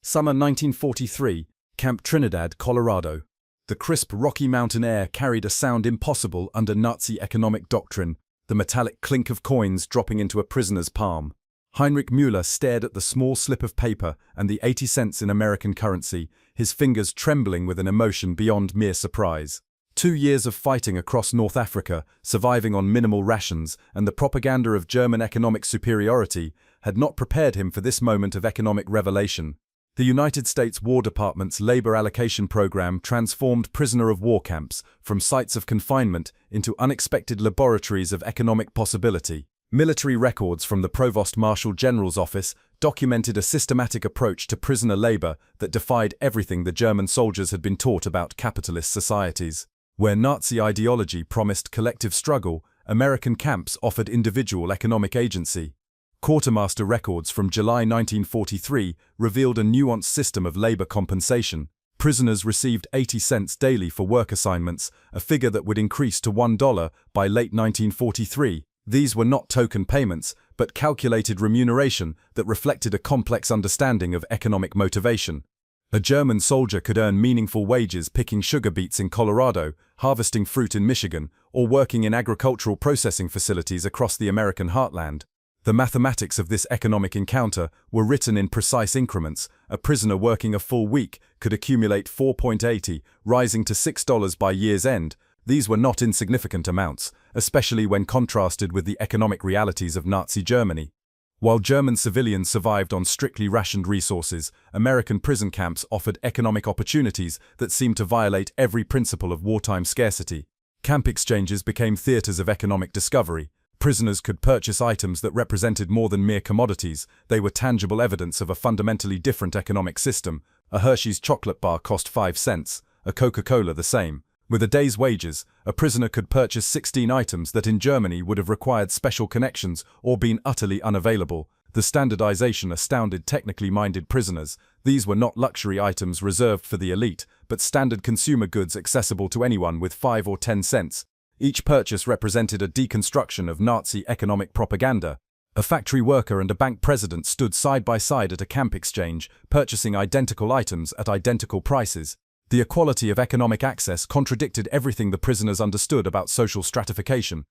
Summer 1943, Camp Trinidad, Colorado. The crisp Rocky Mountain air carried a sound impossible under Nazi economic doctrine, the metallic clink of coins dropping into a prisoner's palm. Heinrich Müller stared at the small slip of paper and the 80 cents in American currency, his fingers trembling with an emotion beyond mere surprise. 2 years of fighting across North Africa, surviving on minimal rations, and the propaganda of German economic superiority had not prepared him for this moment of economic revelation. The United States War Department's labor allocation program transformed prisoner of war camps from sites of confinement into unexpected laboratories of economic possibility. Military records from the Provost Marshal General's office documented a systematic approach to prisoner labor that defied everything the German soldiers had been taught about capitalist societies. Where Nazi ideology promised collective struggle, American camps offered individual economic agency. Quartermaster records from July 1943 revealed a nuanced system of labor compensation. Prisoners received 80 cents daily for work assignments, a figure that would increase to $1 by late 1943. These were not token payments, but calculated remuneration that reflected a complex understanding of economic motivation. A German soldier could earn meaningful wages picking sugar beets in Colorado, harvesting fruit in Michigan, or working in agricultural processing facilities across the American heartland. The mathematics of this economic encounter were written in precise increments. A prisoner working a full week could accumulate $4.80, rising to $6 by year's end. These were not insignificant amounts, especially when contrasted with the economic realities of Nazi Germany. While German civilians survived on strictly rationed resources, American prison camps offered economic opportunities that seemed to violate every principle of wartime scarcity. Camp exchanges became theaters of economic discovery. Prisoners could purchase items that represented more than mere commodities. They were tangible evidence of a fundamentally different economic system. A Hershey's chocolate bar cost 5 cents, a Coca-Cola the same. With a day's wages, a prisoner could purchase 16 items that in Germany would have required special connections or been utterly unavailable. The standardization astounded technically minded prisoners. These were not luxury items reserved for the elite, but standard consumer goods accessible to anyone with 5 or 10 cents. Each purchase represented a deconstruction of Nazi economic propaganda. A factory worker and a bank president stood side by side at a camp exchange, purchasing identical items at identical prices. The equality of economic access contradicted everything the prisoners understood about social stratification.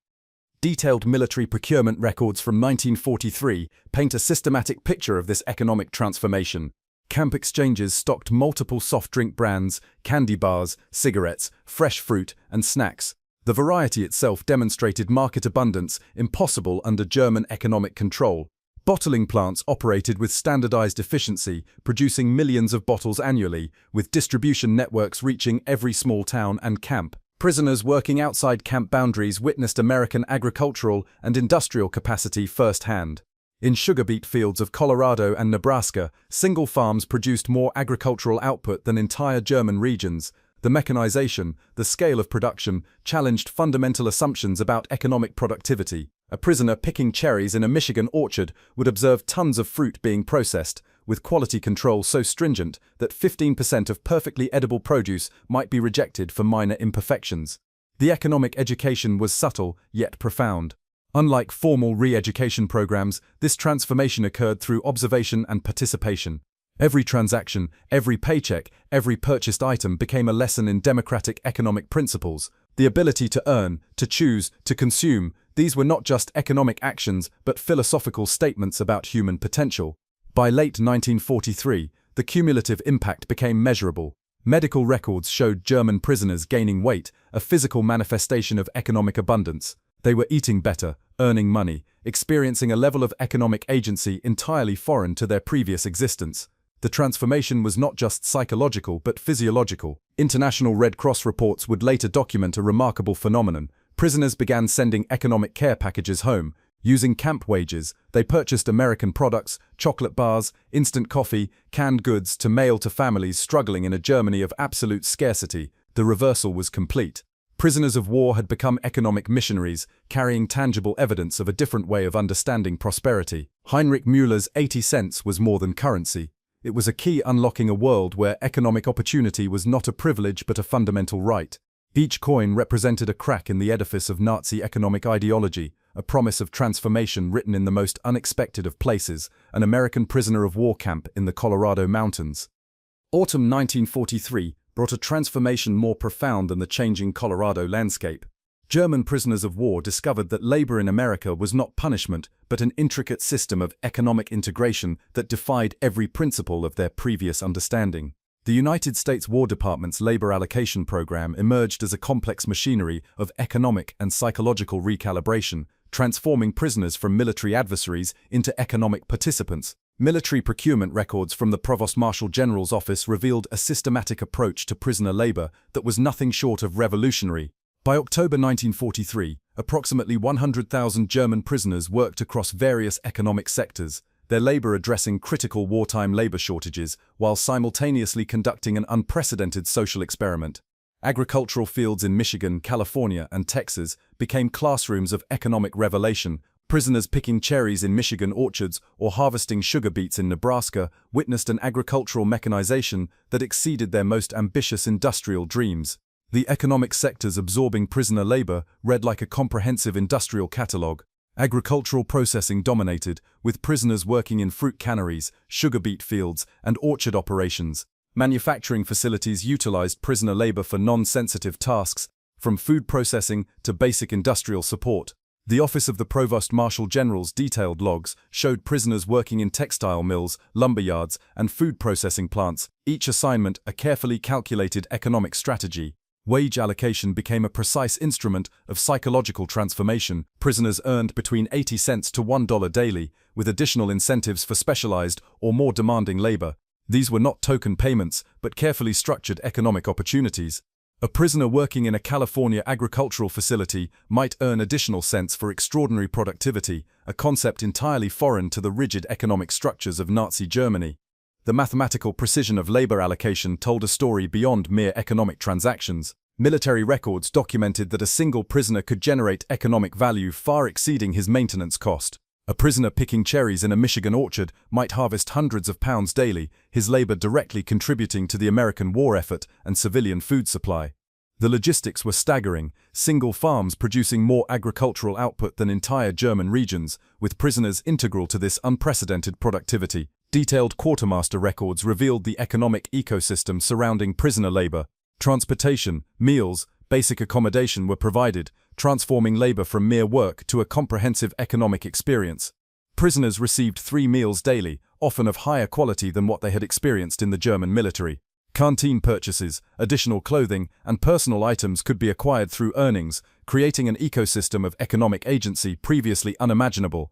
Detailed military procurement records from 1943 paint a systematic picture of this economic transformation. Camp exchanges stocked multiple soft drink brands, candy bars, cigarettes, fresh fruit, and snacks. The variety itself demonstrated market abundance impossible under German economic control. Bottling plants operated with standardized efficiency, producing millions of bottles annually, with distribution networks reaching every small town and camp. Prisoners working outside camp boundaries witnessed American agricultural and industrial capacity firsthand. In sugar beet fields of Colorado and Nebraska, single farms produced more agricultural output than entire German regions. The mechanization, the scale of production, challenged fundamental assumptions about economic productivity. A prisoner picking cherries in a Michigan orchard would observe tons of fruit being processed, with quality control so stringent that 15% of perfectly edible produce might be rejected for minor imperfections. The economic education was subtle, yet profound. Unlike formal re-education programs, this transformation occurred through observation and participation. Every transaction, every paycheck, every purchased item became a lesson in democratic economic principles. The ability to earn, to choose, to consume, these were not just economic actions but philosophical statements about human potential. By late 1943, the cumulative impact became measurable. Medical records showed German prisoners gaining weight, a physical manifestation of economic abundance. They were eating better, earning money, experiencing a level of economic agency entirely foreign to their previous existence. The transformation was not just psychological but physiological. International Red Cross reports would later document a remarkable phenomenon. Prisoners began sending economic care packages home. Using camp wages, they purchased American products, chocolate bars, instant coffee, canned goods to mail to families struggling in a Germany of absolute scarcity. The reversal was complete. Prisoners of war had become economic missionaries, carrying tangible evidence of a different way of understanding prosperity. Heinrich Müller's 80 cents was more than currency. It was a key unlocking a world where economic opportunity was not a privilege but a fundamental right. Each coin represented a crack in the edifice of Nazi economic ideology, a promise of transformation written in the most unexpected of places, an American prisoner of war camp in the Colorado mountains. Autumn 1943 brought a transformation more profound than the changing Colorado landscape. German prisoners of war discovered that labor in America was not punishment, but an intricate system of economic integration that defied every principle of their previous understanding. The United States War Department's labor allocation program emerged as a complex machinery of economic and psychological recalibration, transforming prisoners from military adversaries into economic participants. Military procurement records from the Provost Marshal General's office revealed a systematic approach to prisoner labor that was nothing short of revolutionary. By October 1943, approximately 100,000 German prisoners worked across various economic sectors, their labor addressing critical wartime labor shortages while simultaneously conducting an unprecedented social experiment. Agricultural fields in Michigan, California, and Texas became classrooms of economic revelation. Prisoners picking cherries in Michigan orchards or harvesting sugar beets in Nebraska witnessed an agricultural mechanization that exceeded their most ambitious industrial dreams. The economic sectors absorbing prisoner labor read like a comprehensive industrial catalog. Agricultural processing dominated, with prisoners working in fruit canneries, sugar beet fields, and orchard operations. Manufacturing facilities utilized prisoner labor for non-sensitive tasks, from food processing to basic industrial support. The Office of the Provost Marshal General's detailed logs showed prisoners working in textile mills, lumber yards, and food processing plants, each assignment a carefully calculated economic strategy. Wage allocation became a precise instrument of psychological transformation. Prisoners earned between 80 cents to $1 daily, with additional incentives for specialized or more demanding labor. These were not token payments, but carefully structured economic opportunities. A prisoner working in a California agricultural facility might earn additional cents for extraordinary productivity, a concept entirely foreign to the rigid economic structures of Nazi Germany. The mathematical precision of labor allocation told a story beyond mere economic transactions. Military records documented that a single prisoner could generate economic value far exceeding his maintenance cost. A prisoner picking cherries in a Michigan orchard might harvest hundreds of pounds daily, his labor directly contributing to the American war effort and civilian food supply. The logistics were staggering, single farms producing more agricultural output than entire German regions, with prisoners integral to this unprecedented productivity. Detailed quartermaster records revealed the economic ecosystem surrounding prisoner labor. Transportation, meals, basic accommodation were provided, transforming labor from mere work to a comprehensive economic experience. Prisoners received 3 meals daily, often of higher quality than what they had experienced in the German military. Canteen purchases, additional clothing, and personal items could be acquired through earnings, creating an ecosystem of economic agency previously unimaginable.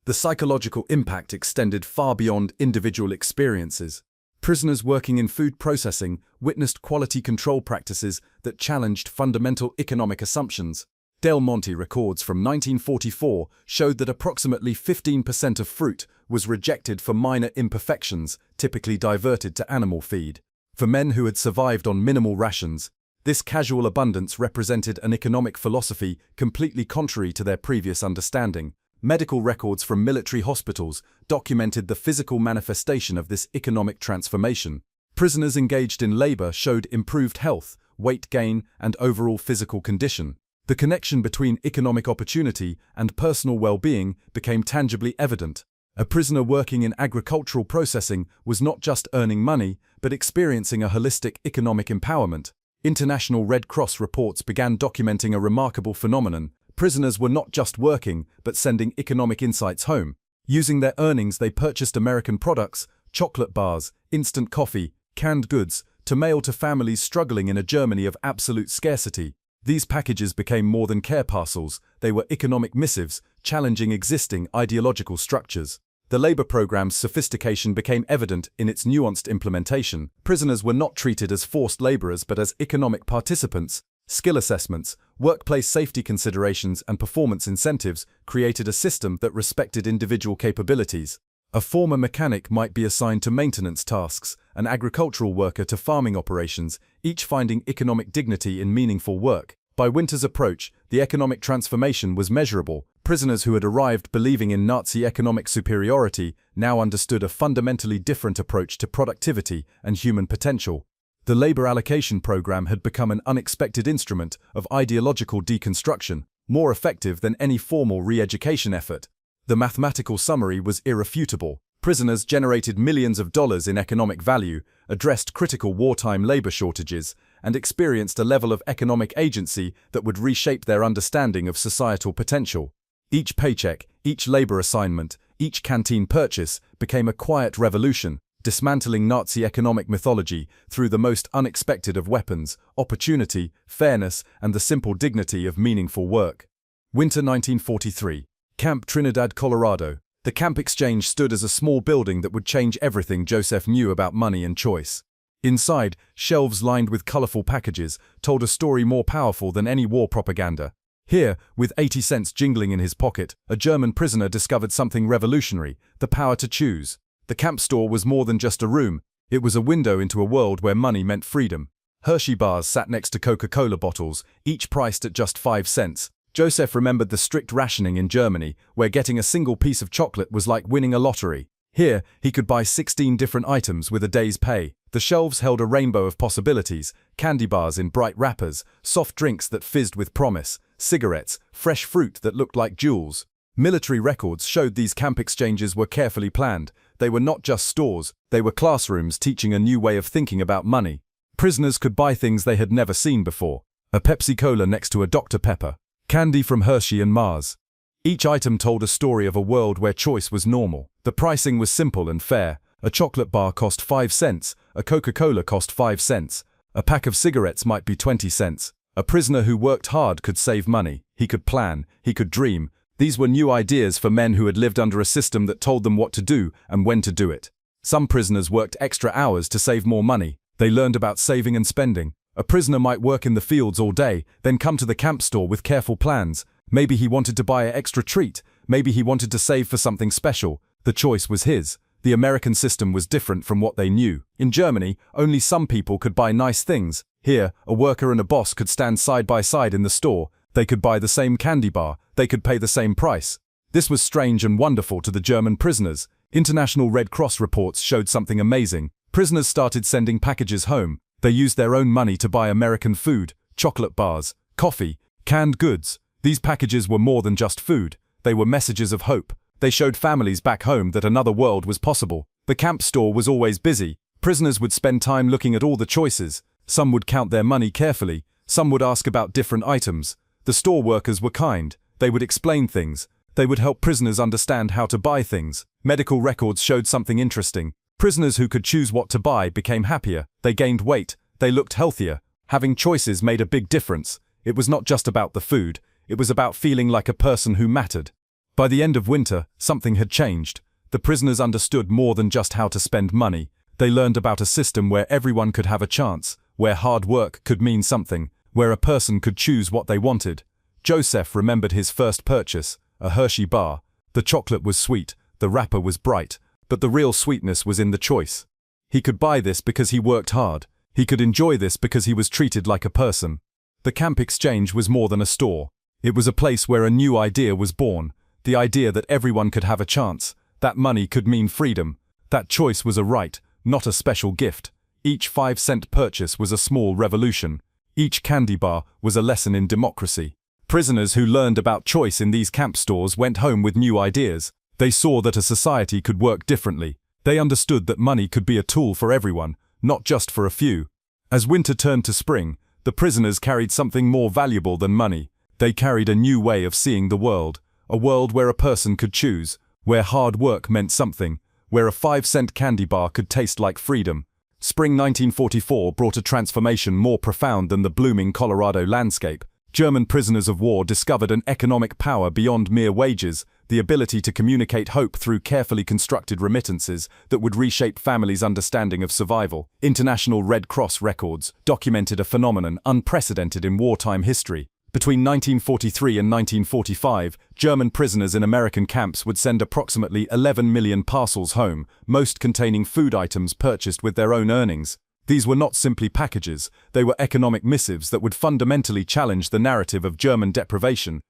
The psychological impact extended far beyond individual experiences. Prisoners working in food processing witnessed quality control practices that challenged fundamental economic assumptions. Del Monte records from 1944 showed that approximately 15% of fruit was rejected for minor imperfections, typically diverted to animal feed. For men who had survived on minimal rations, this casual abundance represented an economic philosophy completely contrary to their previous understanding. Medical records from military hospitals documented the physical manifestation of this economic transformation. Prisoners engaged in labor showed improved health, weight gain, and overall physical condition. The connection between economic opportunity and personal well-being became tangibly evident. A prisoner working in agricultural processing was not just earning money, but experiencing a holistic economic empowerment. International Red Cross reports began documenting a remarkable phenomenon. Prisoners were not just working, but sending economic insights home. Using their earnings, they purchased American products, chocolate bars, instant coffee, canned goods, to mail to families struggling in a Germany of absolute scarcity. These packages became more than care parcels, they were economic missives, challenging existing ideological structures. The labor program's sophistication became evident in its nuanced implementation. Prisoners were not treated as forced laborers but as economic participants. Skill assessments, workplace safety considerations, and performance incentives created a system that respected individual capabilities. A former mechanic might be assigned to maintenance tasks, an agricultural worker to farming operations, each finding economic dignity in meaningful work. By Winter's approach, the economic transformation was measurable. Prisoners who had arrived believing in Nazi economic superiority now understood a fundamentally different approach to productivity and human potential. The labor allocation program had become an unexpected instrument of ideological deconstruction. more effective than any formal re-education effort. The mathematical summary was irrefutable. Prisoners generated millions of dollars in economic value, addressed critical wartime labor shortages, and experienced a level of economic agency that would reshape their understanding of societal potential. Each paycheck, each labor assignment, each canteen purchase became a quiet revolution, dismantling Nazi economic mythology through the most unexpected of weapons: opportunity, fairness, and the simple dignity of meaningful work. Winter 1943. Camp Trinidad, Colorado. The camp exchange stood as a small building that would change everything Joseph knew about money and choice. Inside, shelves lined with colorful packages told a story more powerful than any war propaganda. Here, with 80 cents jingling in his pocket, a German prisoner discovered something revolutionary: the power to choose. The camp store was more than just a room. It was a window into a world where money meant freedom. Hershey bars sat next to Coca-Cola bottles, each priced at just 5 cents. Joseph remembered the strict rationing in Germany, where getting a single piece of chocolate was like winning a lottery. Here, he could buy 16 different items with a day's pay. The shelves held a rainbow of possibilities: candy bars in bright wrappers, soft drinks that fizzed with promise, cigarettes, fresh fruit that looked like jewels. Military records showed these camp exchanges were carefully planned. They were not just stores, they were classrooms teaching a new way of thinking about money. Prisoners could buy things they had never seen before: a Pepsi-Cola next to a Dr. Pepper, candy from Hershey and Mars. Each item told a story of a world where choice was normal. The pricing was simple and fair. A chocolate bar cost 5 cents, a Coca-Cola cost 5 cents, a pack of cigarettes might be 20 cents. A prisoner who worked hard could save money, he could plan, he could dream. These were new ideas for men who had lived under a system that told them what to do and when to do it. Some prisoners worked extra hours to save more money. They learned about saving and spending. A prisoner might work in the fields all day, then come to the camp store with careful plans. Maybe he wanted to buy an extra treat. Maybe he wanted to save for something special. The choice was his. The American system was different from what they knew. In Germany, only some people could buy nice things. Here, a worker and a boss could stand side by side in the store. They could buy the same candy bar. They could pay the same price. This was strange and wonderful to the German prisoners. International Red Cross reports showed something amazing. Prisoners started sending packages home. They used their own money to buy American food, chocolate bars, coffee, canned goods. These packages were more than just food. They were messages of hope. They showed families back home that another world was possible. The camp store was always busy. Prisoners would spend time looking at all the choices. Some would count their money carefully. Some would ask about different items. The store workers were kind. They would explain things. They would help prisoners understand how to buy things. Medical records showed something interesting. Prisoners who could choose what to buy became happier. They gained weight. They looked healthier. Having choices made a big difference. It was not just about the food. It was about feeling like a person who mattered. By the end of winter, something had changed. The prisoners understood more than just how to spend money. They learned about a system where everyone could have a chance, where hard work could mean something, where a person could choose what they wanted. Joseph remembered his first purchase, a Hershey bar. The chocolate was sweet, the wrapper was bright, but the real sweetness was in the choice. He could buy this because he worked hard. He could enjoy this because he was treated like a person. The camp exchange was more than a store. It was a place where a new idea was born. The idea that everyone could have a chance, that money could mean freedom, that choice was a right, not a special gift. Each 5-cent purchase was a small revolution. Each candy bar was a lesson in democracy. Prisoners who learned about choice in these camp stores went home with new ideas. They saw that a society could work differently. They understood that money could be a tool for everyone, not just for a few. As winter turned to spring, the prisoners carried something more valuable than money. They carried a new way of seeing the world. A world where a person could choose, where hard work meant something, where a 5-cent candy bar could taste like freedom. Spring 1944 brought a transformation more profound than the blooming Colorado landscape. German prisoners of war discovered an economic power beyond mere wages, the ability to communicate hope through carefully constructed remittances that would reshape families' understanding of survival. International Red Cross records documented a phenomenon unprecedented in wartime history. Between 1943 and 1945, German prisoners in American camps would send approximately 11 million parcels home, most containing food items purchased with their own earnings. These were not simply packages, they were economic missives that would fundamentally challenge the narrative of German deprivation.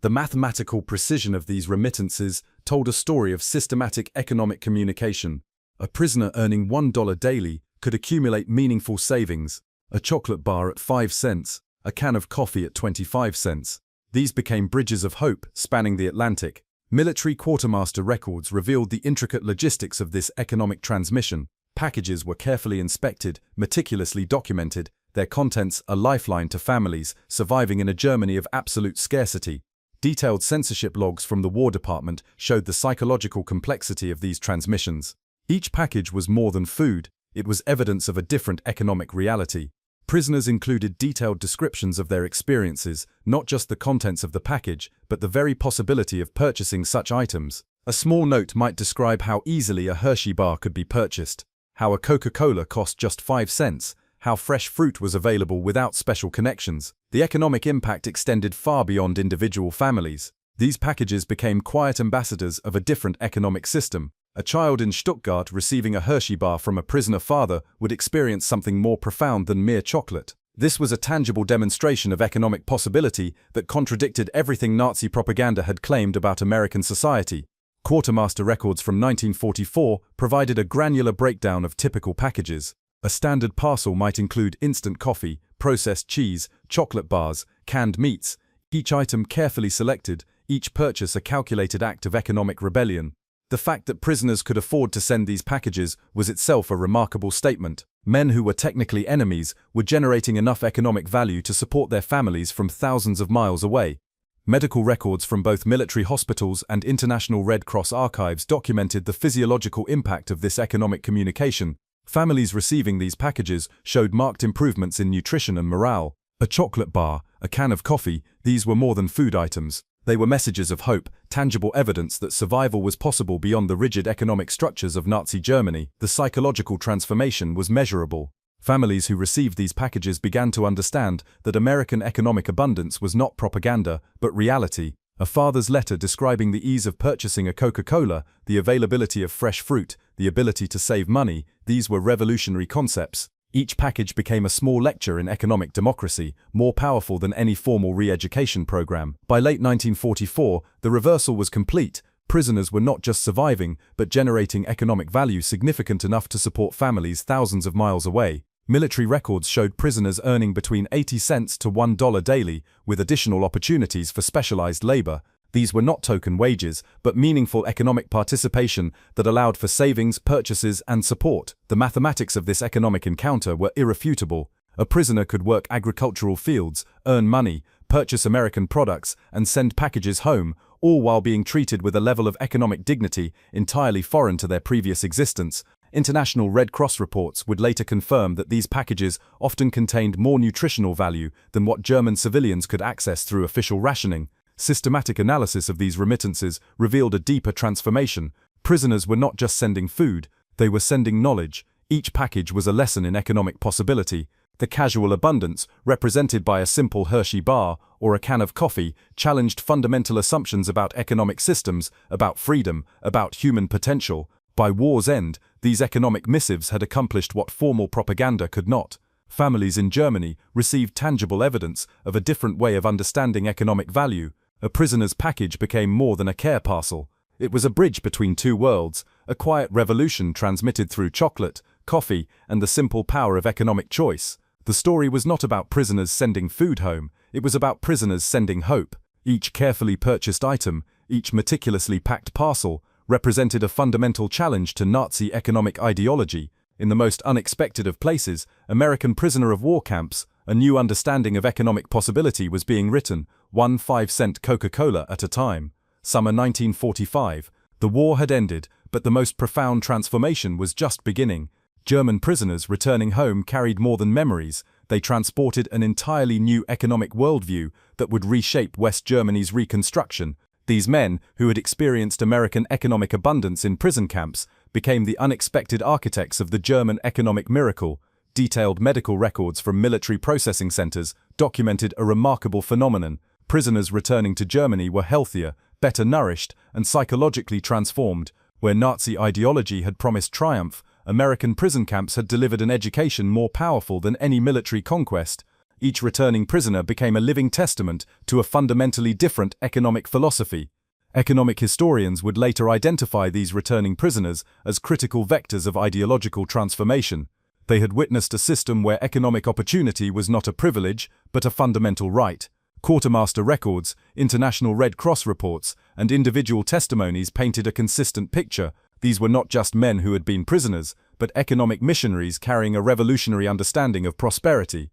The mathematical precision of these remittances told a story of systematic economic communication. A prisoner earning $1 daily could accumulate meaningful savings. A chocolate bar at 5 cents, a can of coffee at 25 cents. These became bridges of hope spanning the Atlantic. Military quartermaster records revealed the intricate logistics of this economic transmission. Packages were carefully inspected, meticulously documented, their contents a lifeline to families surviving in a Germany of absolute scarcity. Detailed censorship logs from the War Department showed the psychological complexity of these transmissions. Each package was more than food, it was evidence of a different economic reality. Prisoners included detailed descriptions of their experiences, not just the contents of the package, but the very possibility of purchasing such items. A small note might describe how easily a Hershey bar could be purchased, how a Coca-Cola cost just 5 cents, how fresh fruit was available without special connections. The economic impact extended far beyond individual families. These packages became quiet ambassadors of a different economic system. A child in Stuttgart receiving a Hershey bar from a prisoner father would experience something more profound than mere chocolate. This was a tangible demonstration of economic possibility that contradicted everything Nazi propaganda had claimed about American society. Quartermaster records from 1944 provided a granular breakdown of typical packages. A standard parcel might include instant coffee, processed cheese, chocolate bars, canned meats, each item carefully selected, each purchase a calculated act of economic rebellion. The fact that prisoners could afford to send these packages was itself a remarkable statement. Men who were technically enemies were generating enough economic value to support their families from thousands of miles away. Medical records from both military hospitals and International Red Cross archives documented the physiological impact of this economic communication. Families receiving these packages showed marked improvements in nutrition and morale. A chocolate bar, a can of coffee, these were more than food items. They were messages of hope, tangible evidence that survival was possible beyond the rigid economic structures of Nazi Germany. The psychological transformation was measurable. Families who received these packages began to understand that American economic abundance was not propaganda, but reality. A father's letter describing the ease of purchasing a Coca-Cola, the availability of fresh fruit, the ability to save money, these were revolutionary concepts. Each package became a small lecture in economic democracy, more powerful than any formal re-education program. By late 1944, the reversal was complete. Prisoners were not just surviving, but generating economic value significant enough to support families thousands of miles away. Military records showed prisoners earning between 80 cents to $1 daily, with additional opportunities for specialized labor. These were not token wages, but meaningful economic participation that allowed for savings, purchases, and support. The mathematics of this economic encounter were irrefutable. A prisoner could work agricultural fields, earn money, purchase American products, and send packages home, all while being treated with a level of economic dignity entirely foreign to their previous existence. International Red Cross reports would later confirm that these packages often contained more nutritional value than what German civilians could access through official rationing. Systematic analysis of these remittances revealed a deeper transformation. Prisoners were not just sending food, they were sending knowledge. Each package was a lesson in economic possibility. The casual abundance, represented by a simple Hershey bar or a can of coffee, challenged fundamental assumptions about economic systems, about freedom, about human potential. By war's end, these economic missives had accomplished what formal propaganda could not. Families in Germany received tangible evidence of a different way of understanding economic value. A prisoner's package became more than a care parcel. It was a bridge between two worlds, a quiet revolution transmitted through chocolate, coffee, and the simple power of economic choice. The story was not about prisoners sending food home, it was about prisoners sending hope. Each carefully purchased item, each meticulously packed parcel, represented a fundamental challenge to Nazi economic ideology. In the most unexpected of places, American prisoner of war camps, a new understanding of economic possibility was being written, 1 5-cent Coca-Cola at a time. Summer 1945. The war had ended, but the most profound transformation was just beginning. German prisoners returning home carried more than memories. They transported an entirely new economic worldview that would reshape West Germany's reconstruction. These men, who had experienced American economic abundance in prison camps, became the unexpected architects of the German economic miracle. Detailed medical records from military processing centers documented a remarkable phenomenon. Prisoners returning to Germany were healthier, better nourished, and psychologically transformed. Where Nazi ideology had promised triumph, American prison camps had delivered an education more powerful than any military conquest. Each returning prisoner became a living testament to a fundamentally different economic philosophy. Economic historians would later identify these returning prisoners as critical vectors of ideological transformation. They had witnessed a system where economic opportunity was not a privilege, but a fundamental right. Quartermaster records, international Red Cross reports, and individual testimonies painted a consistent picture. These were not just men who had been prisoners, but economic missionaries carrying a revolutionary understanding of prosperity.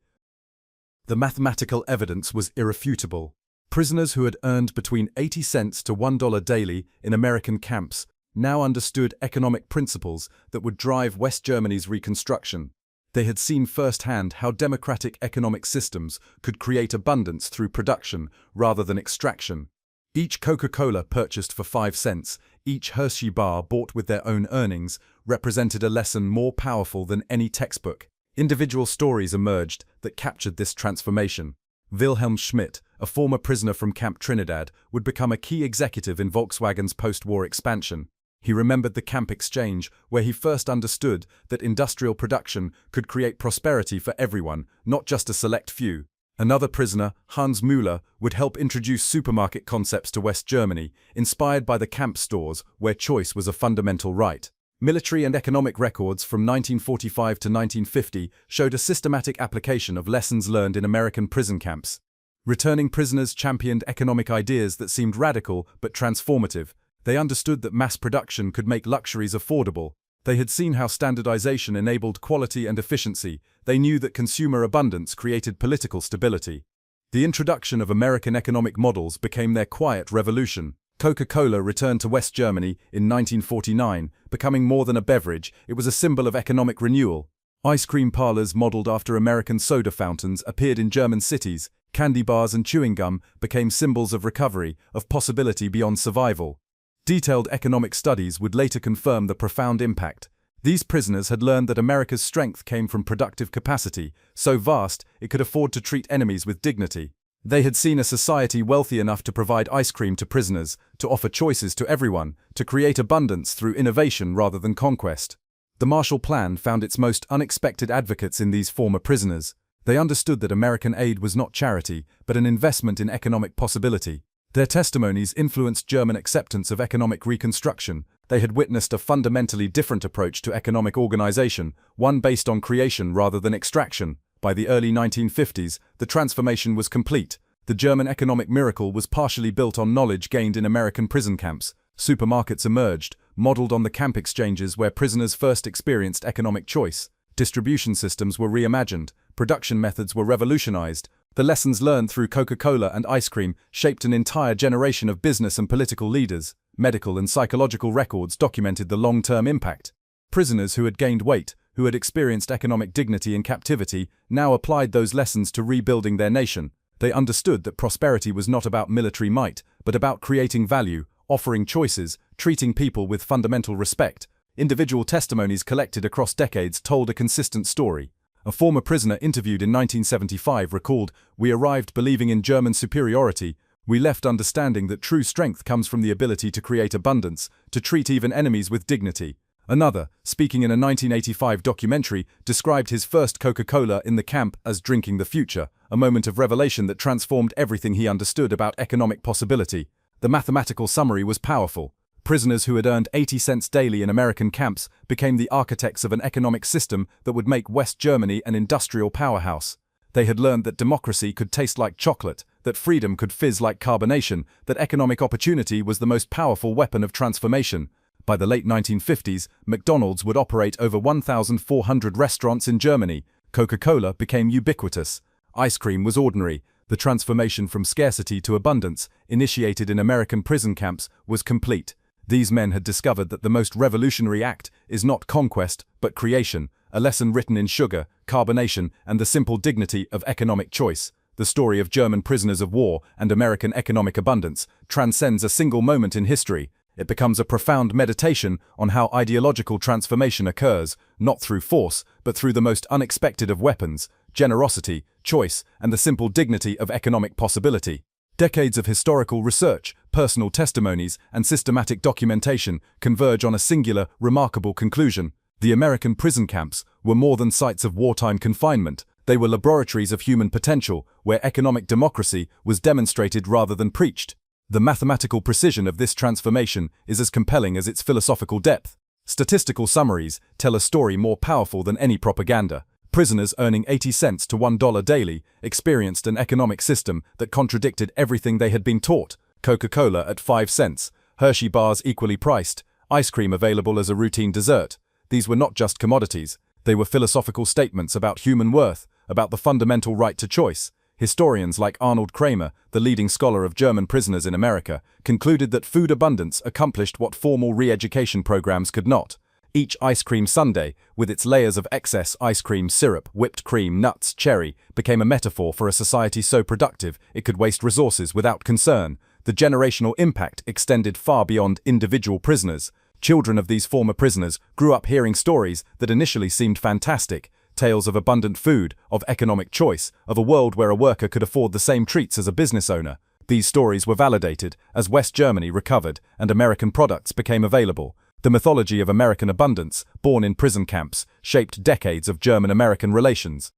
The mathematical evidence was irrefutable. Prisoners who had earned between 80 cents to $1 daily in American camps now understood economic principles that would drive West Germany's reconstruction. They had seen firsthand how democratic economic systems could create abundance through production rather than extraction. Each Coca-Cola purchased for 5 cents, each Hershey bar bought with their own earnings, represented a lesson more powerful than any textbook. Individual stories emerged that captured this transformation. Wilhelm Schmidt, a former prisoner from Camp Trinidad, would become a key executive in Volkswagen's post-war expansion. He remembered the camp exchange, where he first understood that industrial production could create prosperity for everyone, not just a select few. Another prisoner, Hans Müller, would help introduce supermarket concepts to West Germany, inspired by the camp stores, where choice was a fundamental right. Military and economic records from 1945 to 1950 showed a systematic application of lessons learned in American prison camps. Returning prisoners championed economic ideas that seemed radical but transformative. They understood that mass production could make luxuries affordable. They had seen how standardization enabled quality and efficiency. They knew that consumer abundance created political stability. The introduction of American economic models became their quiet revolution. Coca-Cola returned to West Germany in 1949, becoming more than a beverage. It was a symbol of economic renewal. Ice cream parlors modeled after American soda fountains appeared in German cities. Candy bars and chewing gum became symbols of recovery, of possibility beyond survival. Detailed economic studies would later confirm the profound impact. These prisoners had learned that America's strength came from productive capacity, so vast it could afford to treat enemies with dignity. They had seen a society wealthy enough to provide ice cream to prisoners, to offer choices to everyone, to create abundance through innovation rather than conquest. The Marshall Plan found its most unexpected advocates in these former prisoners. They understood that American aid was not charity, but an investment in economic possibility. Their testimonies influenced German acceptance of economic reconstruction. They had witnessed a fundamentally different approach to economic organization, one based on creation rather than extraction. By the early 1950s, the transformation was complete. The German economic miracle was partially built on knowledge gained in American prison camps. Supermarkets emerged, modeled on the camp exchanges where prisoners first experienced economic choice. Distribution systems were reimagined. Production methods were revolutionized. The lessons learned through Coca-Cola and ice cream shaped an entire generation of business and political leaders. Medical and psychological records documented the long-term impact. Prisoners who had gained weight, who had experienced economic dignity in captivity, now applied those lessons to rebuilding their nation. They understood that prosperity was not about military might, but about creating value, offering choices, treating people with fundamental respect. Individual testimonies collected across decades told a consistent story. A former prisoner interviewed in 1975 recalled, "We arrived believing in German superiority. We left understanding that true strength comes from the ability to create abundance, to treat even enemies with dignity." Another, speaking in a 1985 documentary, described his first Coca-Cola in the camp as drinking the future, a moment of revelation that transformed everything he understood about economic possibility. The mathematical summary was powerful. Prisoners who had earned 80 cents daily in American camps became the architects of an economic system that would make West Germany an industrial powerhouse. They had learned that democracy could taste like chocolate, that freedom could fizz like carbonation, that economic opportunity was the most powerful weapon of transformation. By the late 1950s, McDonald's would operate over 1,400 restaurants in Germany. Coca-Cola became ubiquitous. Ice cream was ordinary. The transformation from scarcity to abundance, initiated in American prison camps, was complete. These men had discovered that the most revolutionary act is not conquest, but creation, a lesson written in sugar, carbonation, and the simple dignity of economic choice. The story of German prisoners of war and American economic abundance transcends a single moment in history. It becomes a profound meditation on how ideological transformation occurs, not through force, but through the most unexpected of weapons: generosity, choice, and the simple dignity of economic possibility. Decades of historical research, personal testimonies, and systematic documentation converge on a singular, remarkable conclusion. The American prison camps were more than sites of wartime confinement. They were laboratories of human potential, where economic democracy was demonstrated rather than preached. The mathematical precision of this transformation is as compelling as its philosophical depth. Statistical summaries tell a story more powerful than any propaganda. Prisoners earning 80 cents to $1 daily experienced an economic system that contradicted everything they had been taught. Coca-Cola at 5 cents, Hershey bars equally priced, ice cream available as a routine dessert. These were not just commodities. They were philosophical statements about human worth, about the fundamental right to choice. Historians like Arnold Kramer, the leading scholar of German prisoners in America, concluded that food abundance accomplished what formal re-education programs could not. Each ice cream sundae, with its layers of excess ice cream syrup, whipped cream, nuts, cherry, became a metaphor for a society so productive it could waste resources without concern. The generational impact extended far beyond individual prisoners. Children of these former prisoners grew up hearing stories that initially seemed fantastic, tales of abundant food, of economic choice, of a world where a worker could afford the same treats as a business owner. These stories were validated as West Germany recovered and American products became available. The mythology of American abundance, born in prison camps, shaped decades of German-American relations.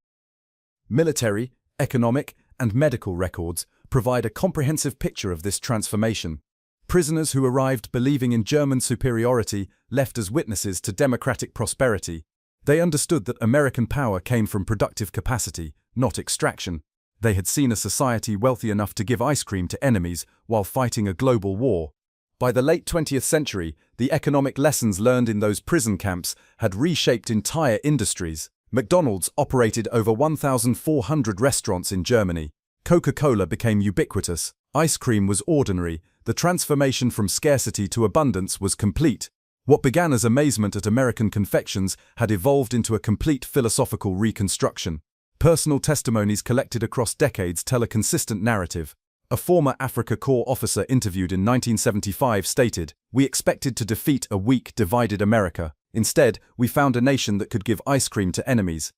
Military, economic, and medical records provide a comprehensive picture of this transformation. Prisoners who arrived believing in German superiority left as witnesses to democratic prosperity. They understood that American power came from productive capacity, not extraction. They had seen a society wealthy enough to give ice cream to enemies while fighting a global war. By the late 20th century, the economic lessons learned in those prison camps had reshaped entire industries. McDonald's operated over 1,400 restaurants in Germany. Coca-Cola became ubiquitous. Ice cream was ordinary. The transformation from scarcity to abundance was complete. What began as amazement at American confections had evolved into a complete philosophical reconstruction. Personal testimonies collected across decades tell a consistent narrative. A former Africa Corps officer interviewed in 1975 stated, "We expected to defeat a weak, divided America. Instead, we found a nation that could give ice cream to enemies.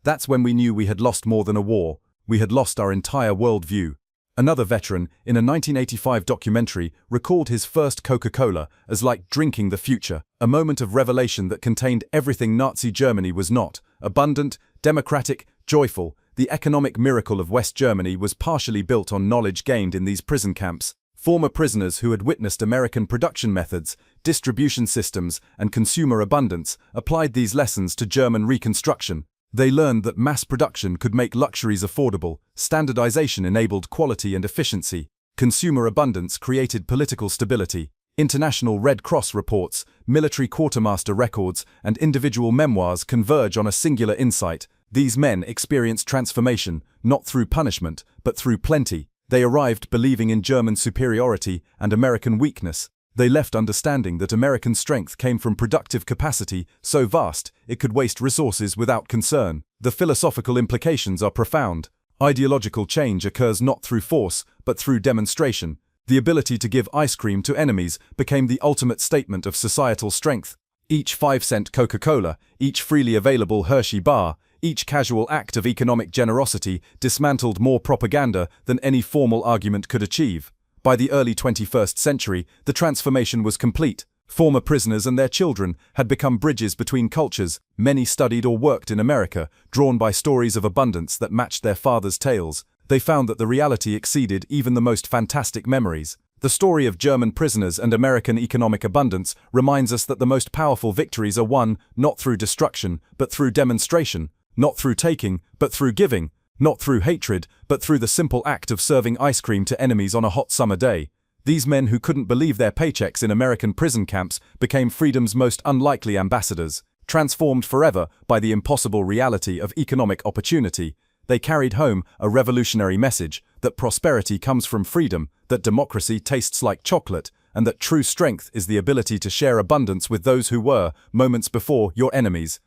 That's when we knew we had lost more than a war. We had lost our entire worldview." Another veteran, in a 1985 documentary, recalled his first Coca-Cola as like drinking the future, a moment of revelation that contained everything Nazi Germany was not: abundant, democratic, joyful. The economic miracle of West Germany was partially built on knowledge gained in these prison camps. Former prisoners who had witnessed American production methods, distribution systems, and consumer abundance applied these lessons to German reconstruction. They learned that mass production could make luxuries affordable, standardization enabled quality and efficiency, consumer abundance created political stability. International Red Cross reports, military quartermaster records, and individual memoirs converge on a singular insight: these men experienced transformation, not through punishment, but through plenty. They arrived believing in German superiority and American weakness. They left understanding that American strength came from productive capacity so vast it could waste resources without concern. The philosophical implications are profound. Ideological change occurs not through force, but through demonstration. The ability to give ice cream to enemies became the ultimate statement of societal strength. Each 5-cent Coca-Cola, each freely available Hershey bar, each casual act of economic generosity dismantled more propaganda than any formal argument could achieve. By the early 21st century, the transformation was complete. Former prisoners and their children had become bridges between cultures. Many studied or worked in America, drawn by stories of abundance that matched their fathers' tales. They found that the reality exceeded even the most fantastic memories. The story of German prisoners and American economic abundance reminds us that the most powerful victories are won not through destruction, but through demonstration, not through taking, but through giving. Not through hatred, but through the simple act of serving ice cream to enemies on a hot summer day. These men who couldn't believe their paychecks in American prison camps became freedom's most unlikely ambassadors. Transformed forever by the impossible reality of economic opportunity, they carried home a revolutionary message that prosperity comes from freedom, that democracy tastes like chocolate, and that true strength is the ability to share abundance with those who were, moments before, your enemies.